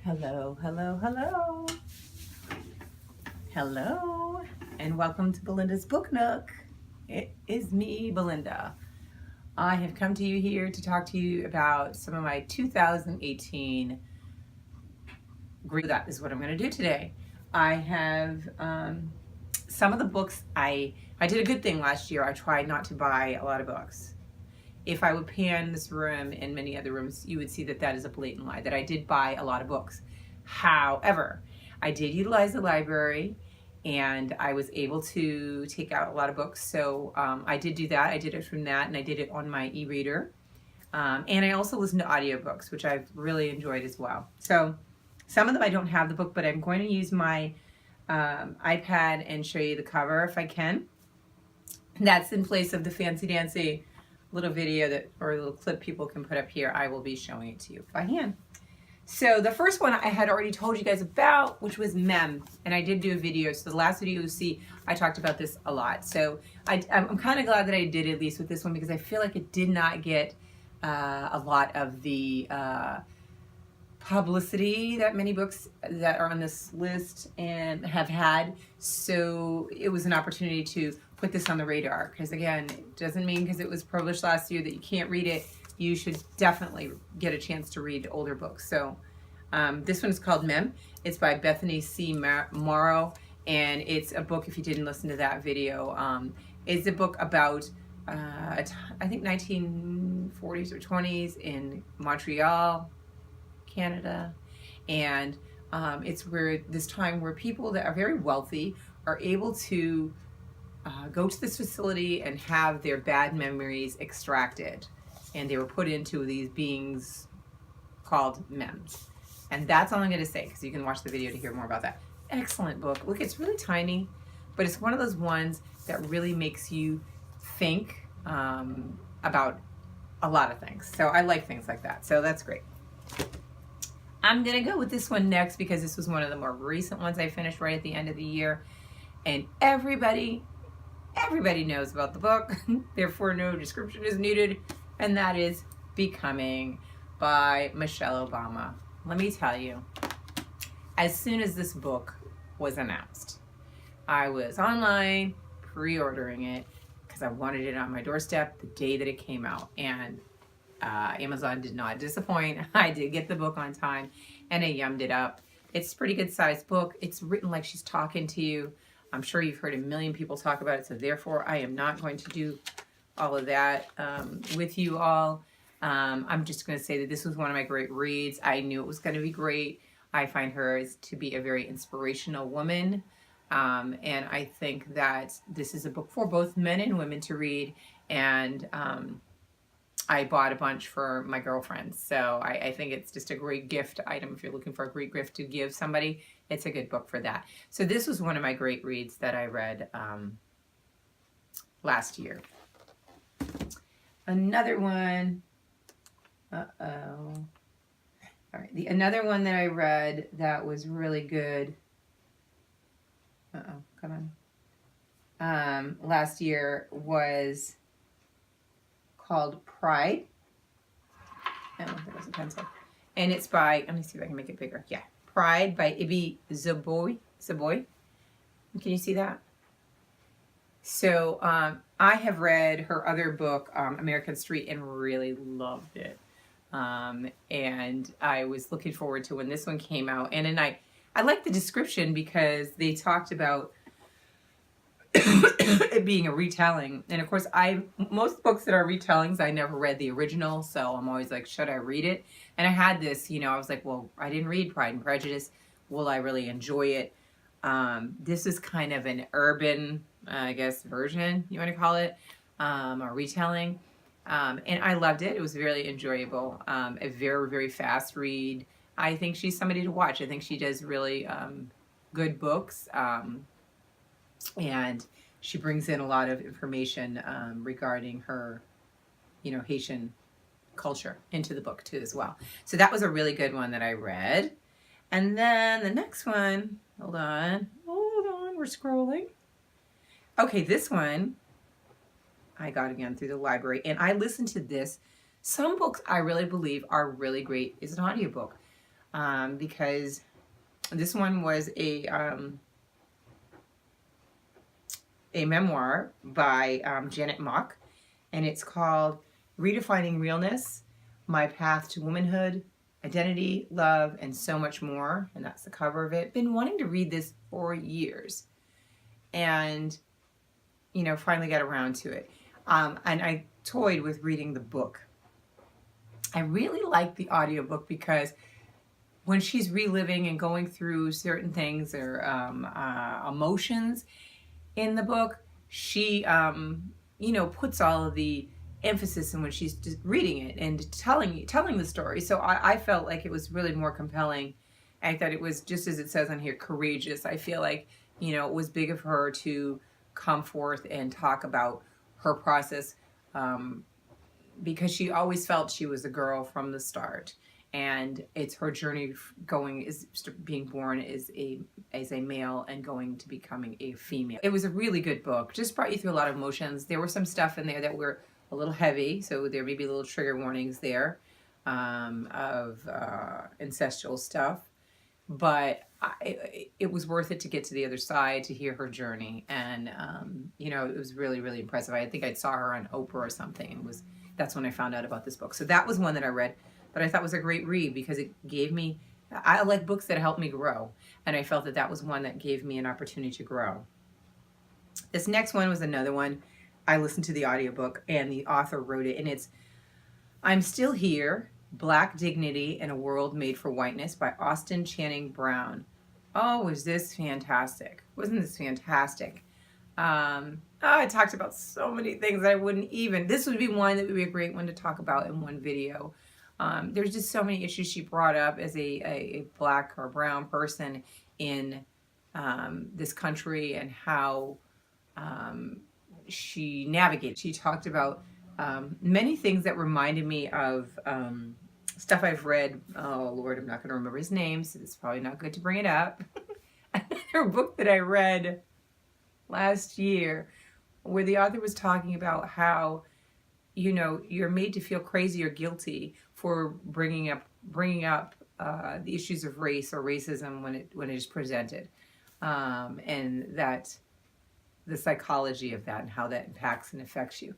Hello, hello, hello. Hello, and welcome to Belinda's Book Nook. It is me, Belinda. I have come to you here to talk to you about some of my 2018 that is what I'm going to do today. I have some of the books I did a good thing last year. I tried not to buy a lot of books. If I would pan this room and many other rooms, you would see that that is a blatant lie, that I did buy a lot of books. However, I did utilize the library and I was able to take out a lot of books. So I did do that. I did it from that and I did it on my e-reader. And I also listened to audiobooks, which I've really enjoyed as well. So some of them I don't have the book, but I'm going to use my iPad and show you the cover if I can. That's in place of the fancy dancy little video that, or a little clip people can put up here. I will be showing it to you by hand. So the first one I had already told you guys about, which was Mem, and I did do a video. So the last video you see, I talked about this a lot. So I'm kind of glad that I did at least with this one because I feel like it did not get a lot of the publicity that many books that are on this list and have had. So it was an opportunity to put this on the radar because again, it doesn't mean because it was published last year that you can't read it. You should definitely get a chance to read older books. So this one is called Mem. It's by Bethany C. Morrow, and it's a book, if you didn't listen to that video, it's a book about I think 1940s or 20s in Montreal, Canada, and it's where this time where people that are very wealthy are able to go to this facility and have their bad memories extracted, and they were put into these beings called MEMS. And that's all I'm going to say because you can watch the video to hear more about that. Excellent book. Look, it's really tiny, but it's one of those ones that really makes you think about a lot of things. So I like things like that. So that's great. I'm going to go with this one next because this was one of the more recent ones I finished right at the end of the year. And everybody knows about the book, therefore no description is needed, and that is Becoming by Michelle Obama. Let me tell you, as soon as this book was announced, I was online pre-ordering it because I wanted it on my doorstep the day that it came out, and Amazon did not disappoint. I did get the book on time and I yummed it up. It's a pretty good sized book. It's written like she's talking to you. I'm sure you've heard a million people talk about it, so therefore I am not going to do all of that with you all. I'm just going to say that this was one of my great reads. I knew it was going to be great. I find her to be a very inspirational woman, and I think that this is a book for both men and women to read, and I bought a bunch for my girlfriends. So I think it's just a great gift item. If you're looking for a great gift to give somebody, it's a good book for that. So this was one of my great reads that I read last year. Another one, all right, another one that I read that was really good, come on, last year was called Pride. Oh, there was a pencil. And it's by, let me see if I can make it bigger. Yeah, Pride by Ibi Zoboi. Can you see that? So I have read her other book, American Street, and really loved it. And I was looking forward to when this one came out. And then I liked the description because they talked about it being a retelling. And of course, most books that are retellings, I never read the original, so I'm always like, should I read it? And I had this, I was like, well, I didn't read Pride and Prejudice. Will I really enjoy it? This is kind of an urban, I guess, version, you want to call it, or retelling. And I loved it. It was really enjoyable. A very, very fast read. I think she's somebody to watch. I think she does really good books. And she brings in a lot of information regarding her, Haitian culture into the book too as well. So that was a really good one that I read. And then the next one, hold on, we're scrolling. Okay, this one I got again through the library, and I listened to this. Some books I really believe are really great is an audiobook. because this one was a memoir by Janet Mock, and it's called Redefining Realness, My Path to Womanhood, Identity, Love, and So Much More. And that's the cover of it. Been wanting to read this for years, and finally got around to it. And I toyed with reading the book. I really like the audiobook because when she's reliving and going through certain things or emotions in the book, she puts all of the emphasis in when she's just reading it and telling the story. So I felt like it was really more compelling. I thought it was, just as it says on here, courageous. I feel like it was big of her to come forth and talk about her process, because she always felt she was a girl from the start, and it's her journey being born as a male and going to becoming a female. It was a really good book. Just brought you through a lot of emotions. There were some stuff in there that were a little heavy, so there may be little trigger warnings there of incestual stuff, but it was worth it to get to the other side, to hear her journey. And it was really, really impressive. I think I saw her on Oprah or something, and that's when I found out about this book. So that was one that I read, but I thought was a great read because it gave me, I like books that help me grow, and I felt that was one that gave me an opportunity to grow. This next one was another one. I listened to the audiobook, and the author wrote it, and it's I'm Still Here, Black Dignity in a World Made for Whiteness by Austin Channing Brown. Oh, was this fantastic? Wasn't this fantastic? I talked about so many things that I wouldn't even, this would be one that would be a great one to talk about in one video. There's just so many issues she brought up as a black or brown person in this country, and how she navigated. She talked about many things that reminded me of stuff I've read. Oh Lord, I'm not going to remember his name, so it's probably not good to bring it up. Another book that I read last year, where the author was talking about how you're made to feel crazy or guilty for bringing up the issues of race or racism when it is presented, and that the psychology of that and how that impacts and affects you.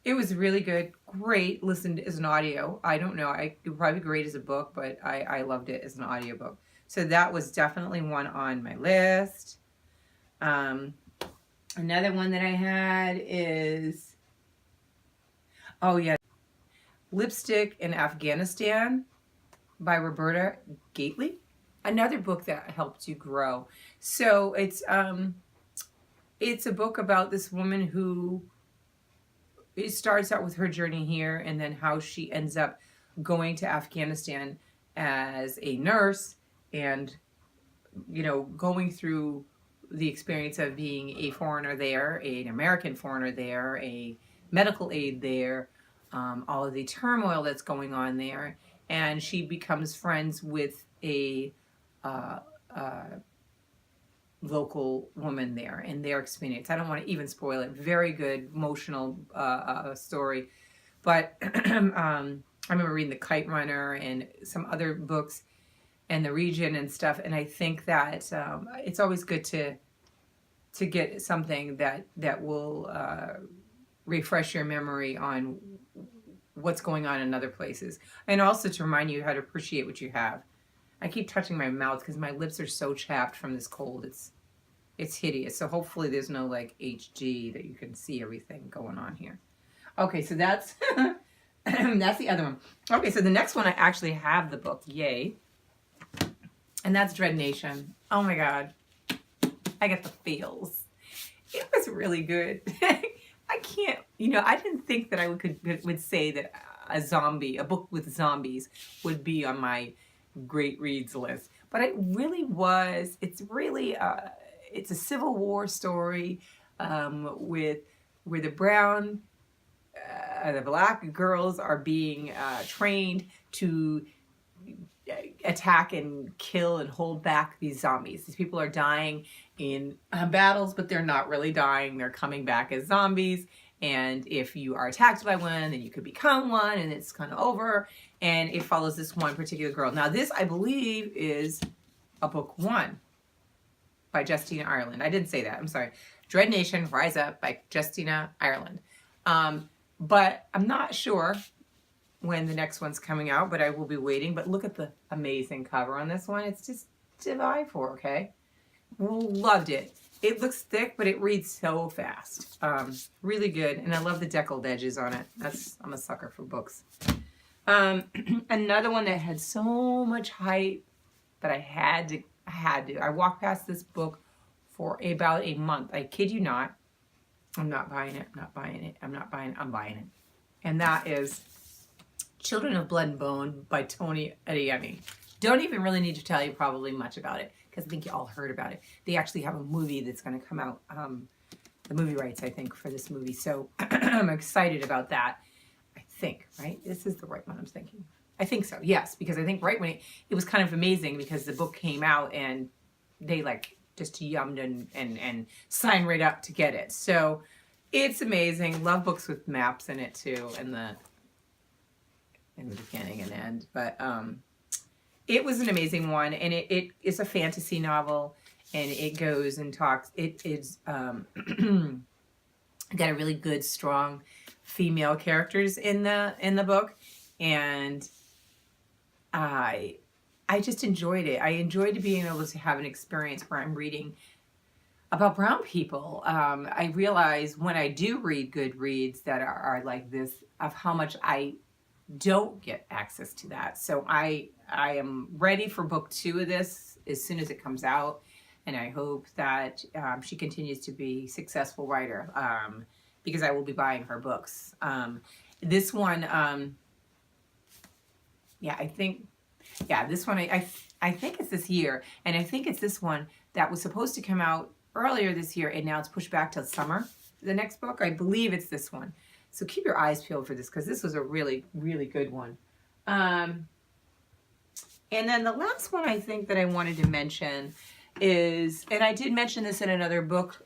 It was really good, great. Listened as an audio. I don't know, it would probably be great as a book, but I loved it as an audiobook. So that was definitely one on my list. Another one that I had is, Lipstick in Afghanistan by Roberta Gately. Another book that helped you grow. So it's a book about this woman who, it starts out with her journey here, and then how she ends up going to Afghanistan as a nurse, and going through the experience of being a foreigner there, an American foreigner there, a medical aid there, all of the turmoil that's going on there. And she becomes friends with a local woman there and their experience. I don't want to even spoil it. Very good, emotional story. But I remember reading The Kite Runner and some other books and The Region and stuff, and I think that it's always good to get something that will refresh your memory on what's going on in other places, and also to remind you how to appreciate what you have. I keep touching my mouth because my lips are so chapped from this cold. It's hideous. So hopefully there's no like HG that you can see everything going on here. Okay, so that's that's the other one. Okay, so the next one, I actually have the book, yay, and that's Dread Nation. Oh my God, I get the feels. It was really good. I can't, I didn't think that I would say that a book with zombies would be on my great reads list, but it really was. It's really, it's a Civil War story where the black girls are being trained to attack and kill and hold back these zombies. These people are dying in battles, but they're not really dying. They're coming back as zombies, And if you are attacked by one, then you could become one, and it's kind of over. And it follows this one particular girl. Now, this, I believe, is a book 1 by Justina Ireland. I didn't say that. I'm sorry. Dread Nation, Rise Up by Justina Ireland. But I'm not sure when the next one's coming out, but I will be waiting. But look at the amazing cover on this one. It's just to die for, okay? Loved it. It looks thick, but it reads so fast. Really good, and I love the deckled edges on it. I'm a sucker for books. Another one that had so much hype, but I had to. I walked past this book for about a month. I kid you not. I'm not buying it. I'm not buying it. I'm not buying it. I'm buying it. And that is Children of Blood and Bone by Tony Adeyemi. Don't even really need to tell you probably much about it, because I think you all heard about it. They actually have a movie that's going to come out, the movie rights, I think, for this movie. So I'm excited about that. I think, right? This is the right one I'm thinking. I think so, yes, because I think right when it was kind of amazing, because the book came out and they like just yummed and signed right up to get it. So it's amazing. Love books with maps in it too, in the beginning and end. But it was an amazing one, and it is a fantasy novel, and it goes and talks. It is got a really good, strong female characters in the book, and I just enjoyed it. I enjoyed being able to have an experience where I'm reading about brown people. I realize when I do read good reads that are like this, of how much I don't get access to that. So I am ready for book 2 of this as soon as it comes out, and I hope that she continues to be a successful writer, because I will be buying her books. This one, this one I think it's this year, and I think it's this one that was supposed to come out earlier this year, and now it's pushed back till summer. The next book, I believe it's this one. So keep your eyes peeled for this, because this was a really, really good one. And then the last one I think that I wanted to mention is, and I did mention this in another book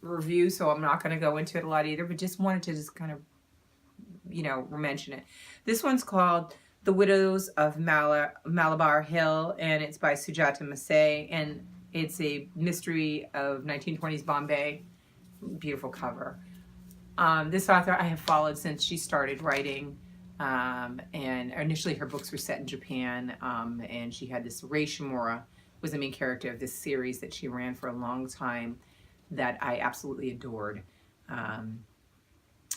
review, so I'm not going to go into it a lot either, but just wanted to just kind of, mention it. This one's called The Widows of Malabar Hill, and it's by Sujata Masay, and it's a mystery of 1920s Bombay. Beautiful cover. This author I have followed since she started writing, and initially her books were set in Japan, and she had this Rei Shimura was the main character of this series that she ran for a long time that I absolutely adored.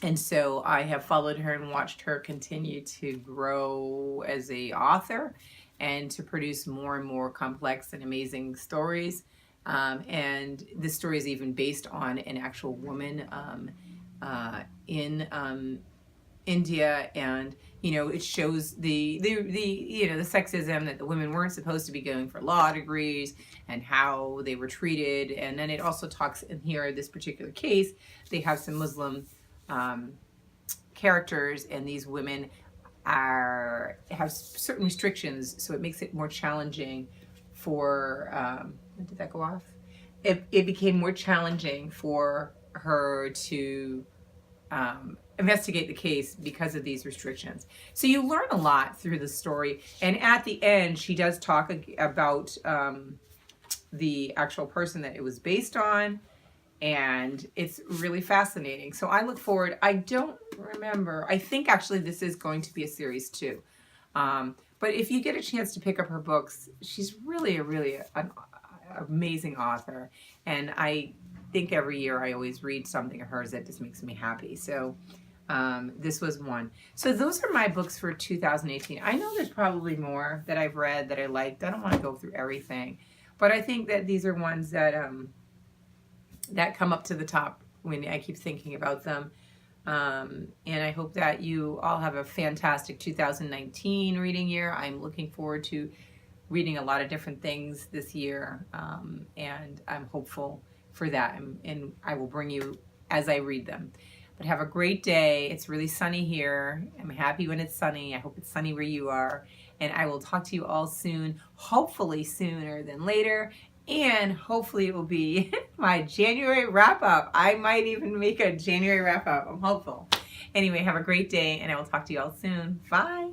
And so I have followed her and watched her continue to grow as a author and to produce more and more complex and amazing stories. And this story is even based on an actual woman in India, and it shows the sexism, that the women weren't supposed to be going for law degrees and how they were treated. And then it also talks in here, this particular case, they have some Muslim characters, and these women have certain restrictions, so it makes it more challenging for did that go off? It became more challenging for her to investigate the case because of these restrictions. So you learn a lot through the story, and at the end she does talk about the actual person that it was based on, and it's really fascinating. So I look forward. I don't remember. I think actually this is going to be a series too. But if you get a chance to pick up her books, she's really an amazing author, and I think every year I always read something of hers that just makes me happy. So this was one. So those are my books for 2018. I know there's probably more that I've read that I liked. I don't want to go through everything, but I think that these are ones that that come up to the top when I keep thinking about them. And I hope that you all have a fantastic 2019 reading year. I'm looking forward to reading a lot of different things this year, and I'm hopeful for that, and I will bring you as I read them. But have a great day. It's really sunny here. I'm happy when it's sunny. I hope it's sunny where you are, and I will talk to you all soon, hopefully sooner than later. And hopefully it will be my January wrap up. I might even make a January wrap up. I'm hopeful. Anyway, have a great day, and I will talk to you all soon. Bye.